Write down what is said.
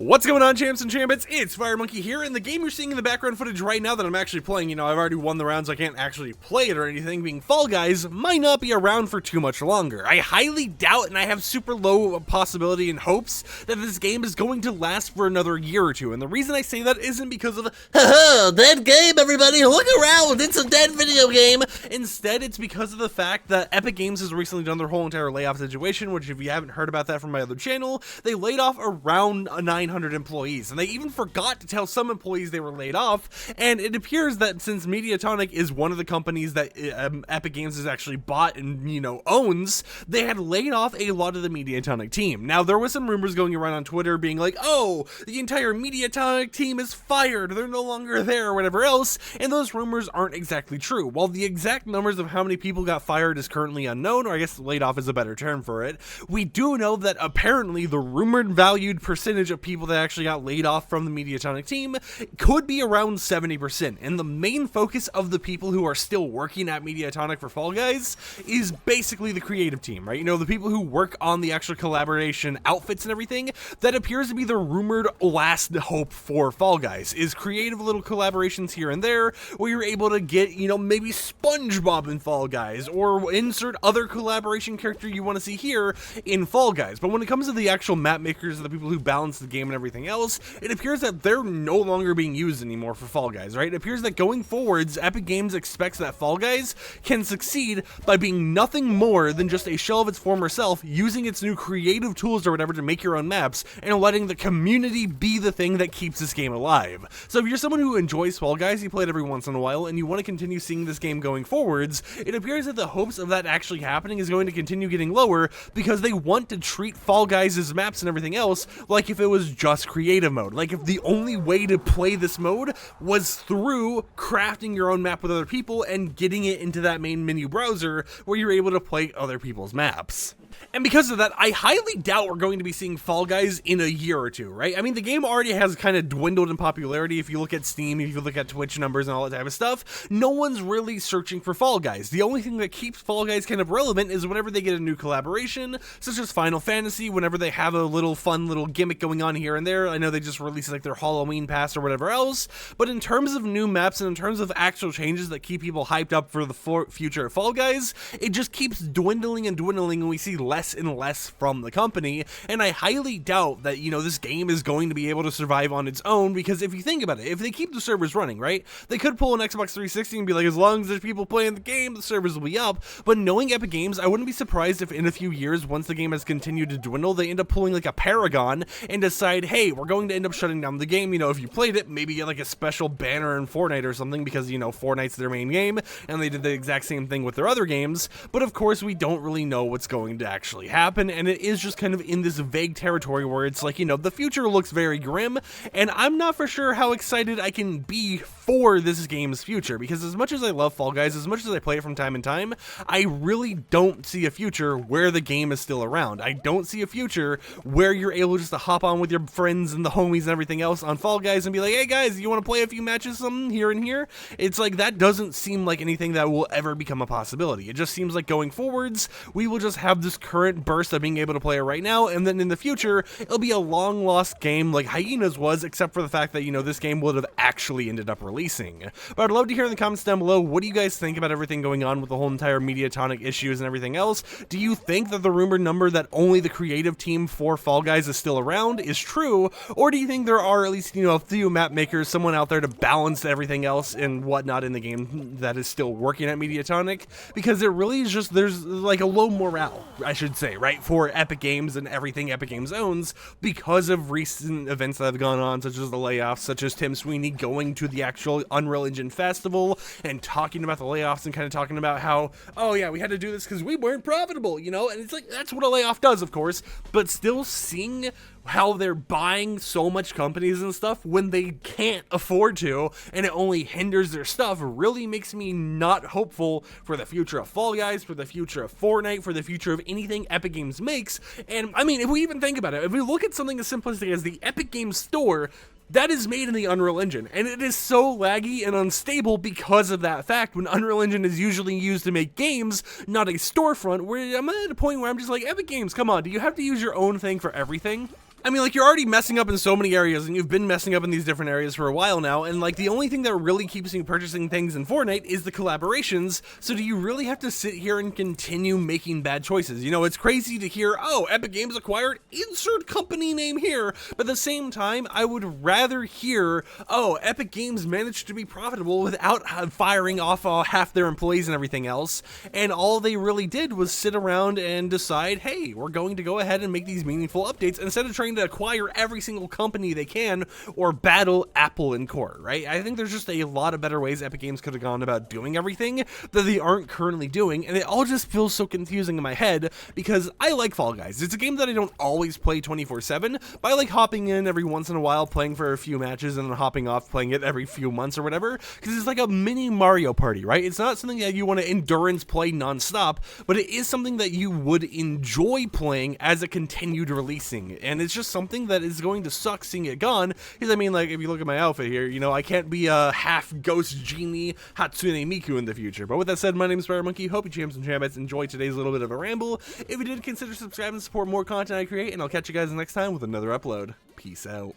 What's going on, champs and champions? It's FireMonkey here, and the game you're seeing in the background footage right now that I'm actually playing, I've already won the rounds, so I can't actually play it or anything, being Fall Guys, might not be around for too much longer. I highly doubt, and I have super low possibility and hopes, that this game is going to last for another year or two, and the reason I say that isn't because of, haha, dead game, everybody, look around, it's a dead video game! Instead, it's because of the fact that Epic Games has recently done their whole entire layoff situation, which if you haven't heard about that from my other channel, they laid off around 900 employees, and they even forgot to tell some employees they were laid off, and it appears that since Mediatonic is one of the companies that Epic Games has actually bought and, owns, they had laid off a lot of the Mediatonic team. Now, there was some rumors going around on Twitter being like, oh, the entire Mediatonic team is fired, they're no longer there, or whatever else, and those rumors aren't exactly true. While the exact numbers of how many people got fired is currently unknown, or I guess laid off is a better term for it, we do know that apparently the rumored valued percentage of people that actually got laid off from the Mediatonic team could be around 70%, and the main focus of the people who are still working at Mediatonic for Fall Guys is basically the creative team, right? The people who work on the actual collaboration outfits and everything. That appears to be the rumored last hope for Fall Guys, is creative little collaborations here and there where you're able to get, maybe SpongeBob in Fall Guys, or insert other collaboration character you want to see here in Fall Guys. But when it comes to the actual map makers and the people who balance the game and everything else, it appears that they're no longer being used anymore for Fall Guys, right? It appears that going forwards, Epic Games expects that Fall Guys can succeed by being nothing more than just a shell of its former self, using its new creative tools or whatever to make your own maps, and letting the community be the thing that keeps this game alive. So if you're someone who enjoys Fall Guys, you play it every once in a while, and you want to continue seeing this game going forwards, it appears that the hopes of that actually happening is going to continue getting lower because they want to treat Fall Guys' maps and everything else like if it was just creative mode. Like if the only way to play this mode was through crafting your own map with other people and getting it into that main menu browser where you're able to play other people's maps. And because of that, I highly doubt we're going to be seeing Fall Guys in a year or two, right? I mean, the game already has kind of dwindled in popularity. If you look at Steam, if you look at Twitch numbers and all that type of stuff, no one's really searching for Fall Guys. The only thing that keeps Fall Guys kind of relevant is whenever they get a new collaboration, such as Final Fantasy, whenever they have a little fun little gimmick going on here and there. I know they just released like their Halloween pass or whatever else, but in terms of new maps and in terms of actual changes that keep people hyped up for the future of Fall Guys, it just keeps dwindling and dwindling, and we see less and less from the company. And I highly doubt that, this game is going to be able to survive on its own, because if you think about it, if they keep the servers running, right, they could pull an Xbox 360 and be like, as long as there's people playing the game, the servers will be up. But knowing Epic Games, I wouldn't be surprised if in a few years, once the game has continued to dwindle, they end up pulling like a Paragon and decide, hey, we're going to end up shutting down the game. If you played it, maybe get like a special banner in Fortnite or something, because Fortnite's their main game and they did the exact same thing with their other games. But of course, we don't really know what's going to actually happen, and it is just kind of in this vague territory where it's like, the future looks very grim, and I'm not for sure how excited I can be for this game's future, because as much as I love Fall Guys, as much as I play it from time to time, I really don't see a future where the game is still around. I don't see a future where you're able just to hop on with your friends and the homies and everything else on Fall Guys and be like, hey guys, you want to play a few matches, something here and here? It's like, that doesn't seem like anything that will ever become a possibility. It just seems like going forwards, we will just have this current burst of being able to play it right now, and then in the future, it'll be a long lost game like Hyenas was, except for the fact that, this game would have actually ended up releasing. But I'd love to hear in the comments down below, what do you guys think about everything going on with the whole entire Mediatonic issues and everything else? Do you think that the rumored number that only the creative team for Fall Guys is still around is true, or do you think there are at least, a few map makers, someone out there to balance everything else and whatnot in the game that is still working at Mediatonic? Because it really is just, there's like a low morale, I should say, right, for Epic Games and everything Epic Games owns because of recent events that have gone on, such as the layoffs, such as Tim Sweeney going to the actual Unreal Engine Festival and talking about the layoffs and kind of talking about how, oh yeah, we had to do this because we weren't profitable, and it's like, that's what a layoff does, of course, but still seeing how they're buying so much companies and stuff when they can't afford to, and it only hinders their stuff, really makes me not hopeful for the future of Fall Guys, for the future of Fortnite, for the future of anything Epic Games makes. And I mean, if we even think about it, if we look at something as simplistic as the Epic Games Store, that is made in the Unreal Engine, and it is so laggy and unstable because of that fact, when Unreal Engine is usually used to make games, not a storefront, where I'm at a point where I'm just like, Epic Games, come on, do you have to use your own thing for everything? I mean, like, you're already messing up in so many areas, and you've been messing up in these different areas for a while now, and like, the only thing that really keeps you purchasing things in Fortnite is the collaborations, so do you really have to sit here and continue making bad choices? You know, it's crazy to hear, oh, Epic Games acquired insert company name here, but at the same time, I would rather hear, oh, Epic Games managed to be profitable without firing off half their employees and everything else, and all they really did was sit around and decide, hey, we're going to go ahead and make these meaningful updates instead of trying to acquire every single company they can or battle Apple in court, right? I think there's just a lot of better ways Epic Games could have gone about doing everything that they aren't currently doing, and it all just feels so confusing in my head because I like Fall Guys. It's a game that I don't always play 24/7, but I like hopping in every once in a while, playing for a few matches, and then hopping off, playing it every few months or whatever, because it's like a mini Mario Party, right? It's not something that you want to endurance play non-stop, but it is something that you would enjoy playing as it continued releasing, and it's just something that is going to suck seeing it gone, because I mean, like, if you look at my outfit here, you know, I can't be a half ghost genie Hatsune Miku in the future. But with that said, my name is FireMonkey. Hope you champs and chambettes enjoyed today's little bit of a ramble. If you did, consider subscribing to support more content I create, and I'll catch you guys next time with another upload. Peace out.